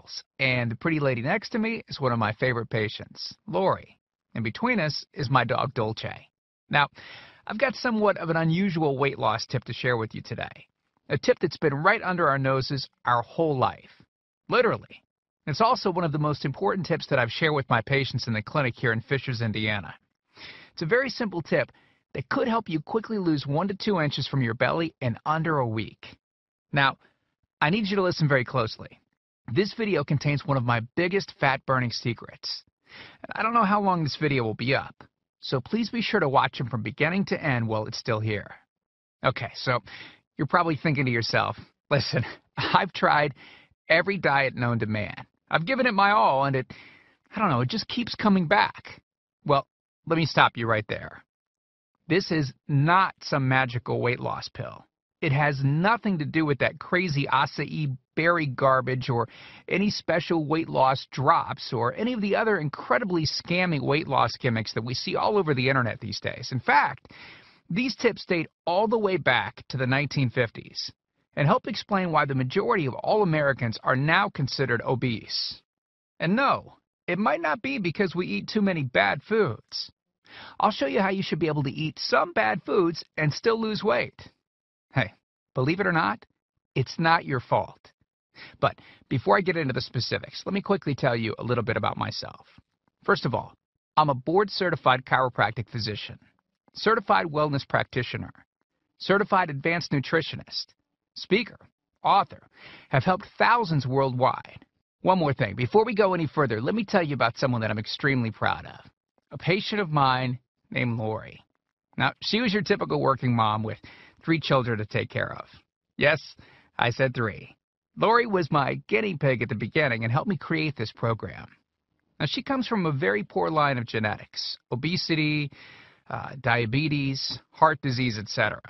pills, and the pretty lady next to me is one of my favorite patients, Lori. And between us is my dog, Dolce. Now, I've got somewhat of an unusual weight loss tip to share with you today. A tip that's been right under our noses our whole life. Literally. It's also one of the most important tips that I've shared with my patients in the clinic here in Fishers, Indiana. It's a very simple tip that could help you quickly lose 1 to 2 inches from your belly in under a week. Now, I need you to listen very closely. This video contains one of my biggest fat-burning secrets. And I don't know how long this video will be up, so please be sure to watch it from beginning to end while it's still here. Okay, so you're probably thinking to yourself, listen, I've tried every diet known to man. I've given it my all, and it just keeps coming back. Well, let me stop you right there. This is not some magical weight loss pill. It has nothing to do with that crazy acai berry garbage or any special weight loss drops or any of the other incredibly scammy weight loss gimmicks that we see all over the internet these days. In fact, these tips date all the way back to the 1950s and help explain why the majority of all Americans are now considered obese. And no, it might not be because we eat too many bad foods. I'll show you how you should be able to eat some bad foods and still lose weight. Hey, believe it or not, it's not your fault. But before I get into the specifics, let me quickly tell you a little bit about myself. First of all, I'm a board-certified chiropractic physician, certified wellness practitioner, certified advanced nutritionist, speaker, author, have helped thousands worldwide. One more thing, before we go any further, let me tell you about someone that I'm extremely proud of. A patient of mine named Lori. Now, she was your typical working mom with 3 children to take care of. Yes, I said 3. Lori was my guinea pig at the beginning and helped me create this program. Now, she comes from a very poor line of genetics, obesity, diabetes, heart disease, etc.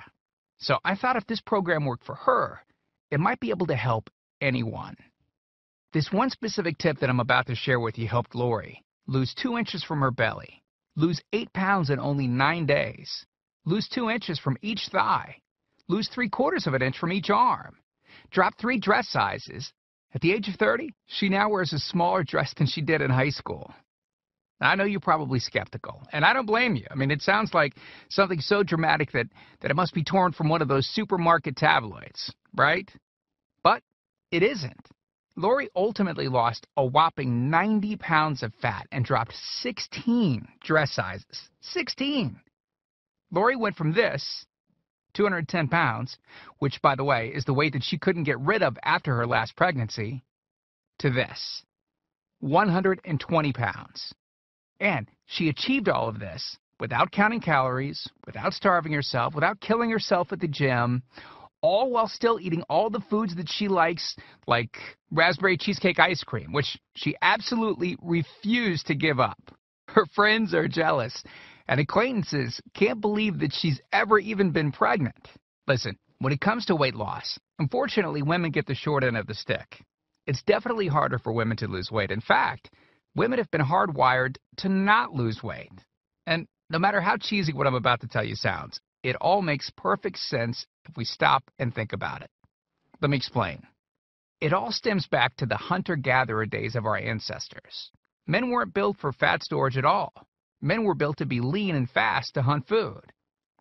So I thought if this program worked for her, it might be able to help anyone. This one specific tip that I'm about to share with you helped Lori lose 2 inches from her belly, lose 8 pounds in only 9 days, lose 2 inches from each thigh, lose 3/4 of an inch from each arm, drop 3 dress sizes. At the age of 30, she now wears a smaller dress than she did in high school. Now, I know you're probably skeptical, and I don't blame you. I mean, it sounds like something so dramatic that it must be torn from one of those supermarket tabloids, right? But it isn't. Lori ultimately lost a whopping 90 pounds of fat and dropped 16 dress sizes. 16! Lori went from this, 210 pounds, which, by the way, is the weight that she couldn't get rid of after her last pregnancy, to this, 120 pounds. And she achieved all of this without counting calories, without starving herself, without killing herself at the gym, all while still eating all the foods that she likes, like raspberry cheesecake ice cream, which she absolutely refused to give up. Her friends are jealous, and acquaintances can't believe that she's ever even been pregnant. Listen, when it comes to weight loss, unfortunately, women get the short end of the stick. It's definitely harder for women to lose weight. In fact, women have been hardwired to not lose weight. And no matter how cheesy what I'm about to tell you sounds, it all makes perfect sense if we stop and think about it. Let me explain. It all stems back to the hunter-gatherer days of our ancestors. Men weren't built for fat storage at all. Men were built to be lean and fast to hunt food.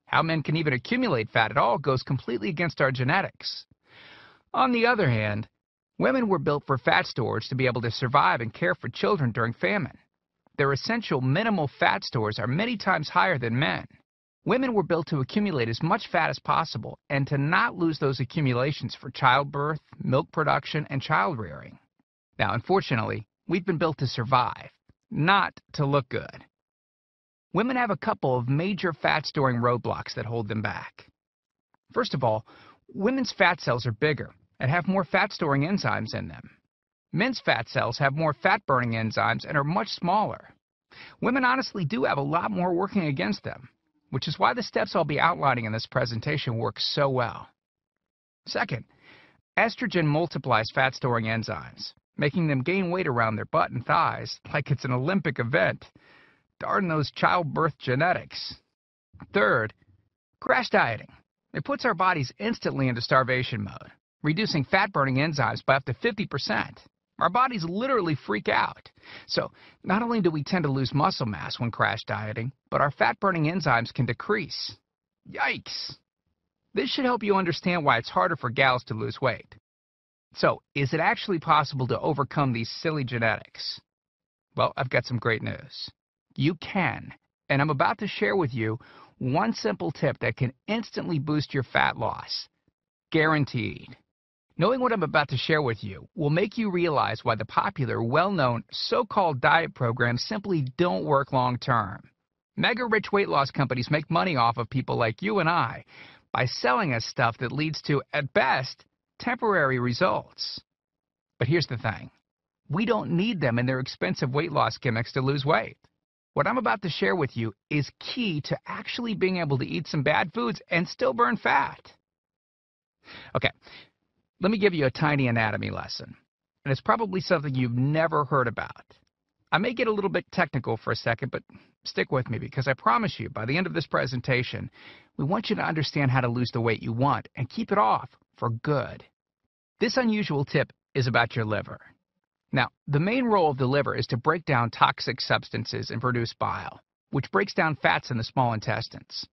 How men can even accumulate fat at all goes completely against our genetics. On the other hand, women were built for fat storage to be able to survive and care for children during famine. Their essential minimal fat stores are many times higher than men. Women were built to accumulate as much fat as possible and to not lose those accumulations for childbirth, milk production, and child rearing. Now, unfortunately, we've been built to survive, not to look good. Women have a couple of major fat-storing roadblocks that hold them back. First of all, women's fat cells are bigger and have more fat-storing enzymes in them. Men's fat cells have more fat-burning enzymes and are much smaller. Women honestly do have a lot more working against them, which is why the steps I'll be outlining in this presentation work so well. Second, estrogen multiplies fat-storing enzymes, making them gain weight around their butt and thighs like it's an Olympic event. Darn those childbirth genetics. Third, crash dieting. It puts our bodies instantly into starvation mode, reducing fat-burning enzymes by up to 50%. Our bodies literally freak out. So not only do we tend to lose muscle mass when crash dieting, but our fat-burning enzymes can decrease. Yikes! This should help you understand why it's harder for gals to lose weight. So, is it actually possible to overcome these silly genetics? Well, I've got some great news. You can, and I'm about to share with you one simple tip that can instantly boost your fat loss. Guaranteed. Knowing what I'm about to share with you will make you realize why the popular, well-known, so-called diet programs simply don't work long-term. Mega-rich weight loss companies make money off of people like you and I by selling us stuff that leads to, at best, temporary results. But here's the thing. We don't need them in their expensive weight loss gimmicks to lose weight. What I'm about to share with you is key to actually being able to eat some bad foods and still burn fat. Okay. Let me give you a tiny anatomy lesson, and it's probably something you've never heard about. I may get a little bit technical for a second, but stick with me because I promise you, by the end of this presentation, we want you to understand how to lose the weight you want and keep it off for good. This unusual tip is about your liver. Now, the main role of the liver is to break down toxic substances and produce bile, which breaks down fats in the small intestines.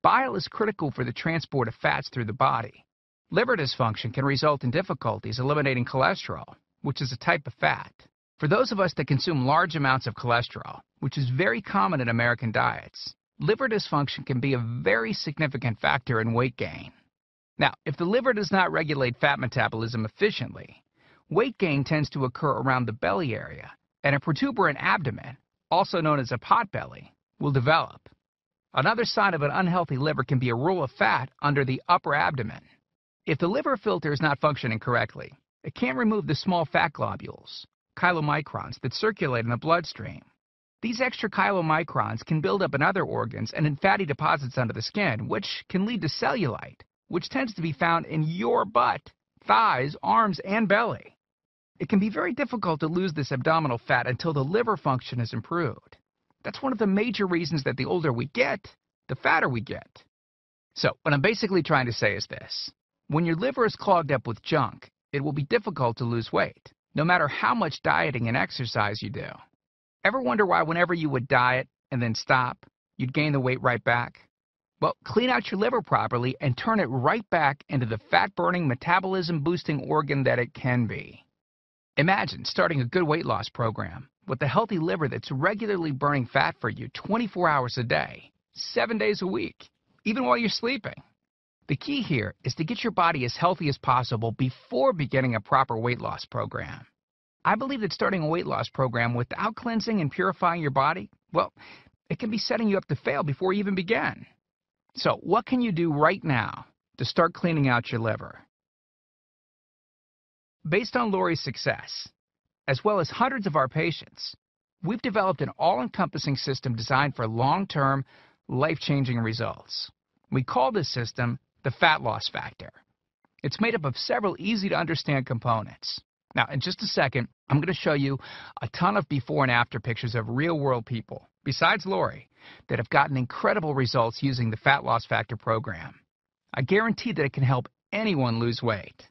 Bile is critical for the transport of fats through the body. Liver dysfunction can result in difficulties eliminating cholesterol, which is a type of fat. For those of us that consume large amounts of cholesterol, which is very common in American diets, liver dysfunction can be a very significant factor in weight gain. Now, if the liver does not regulate fat metabolism efficiently, weight gain tends to occur around the belly area, and a protuberant abdomen, also known as a potbelly, will develop. Another sign of an unhealthy liver can be a roll of fat under the upper abdomen. If the liver filter is not functioning correctly, it can't remove the small fat globules, chylomicrons, that circulate in the bloodstream. These extra chylomicrons can build up in other organs and in fatty deposits under the skin, which can lead to cellulite, which tends to be found in your butt, thighs, arms, and belly. It can be very difficult to lose this abdominal fat until the liver function is improved. That's one of the major reasons that the older we get, the fatter we get. So, what I'm basically trying to say is this. When your liver is clogged up with junk, it will be difficult to lose weight, no matter how much dieting and exercise you do. Ever wonder why whenever you would diet and then stop, you'd gain the weight right back? Well, clean out your liver properly and turn it right back into the fat-burning, metabolism-boosting organ that it can be. Imagine starting a good weight loss program with a healthy liver that's regularly burning fat for you 24 hours a day, 7 days a week, even while you're sleeping. The key here is to get your body as healthy as possible before beginning a proper weight loss program. I believe that starting a weight loss program without cleansing and purifying your body, well, it can be setting you up to fail before you even begin. So, what can you do right now to start cleaning out your liver? Based on Lori's success, as well as hundreds of our patients, we've developed an all-encompassing system designed for long-term, life-changing results. We call this system the Fat Loss Factor. It's made up of several easy-to-understand components. Now, in just a second, I'm going to show you a ton of before and after pictures of real-world people, besides Lori, that have gotten incredible results using the Fat Loss Factor program. I guarantee that it can help anyone lose weight.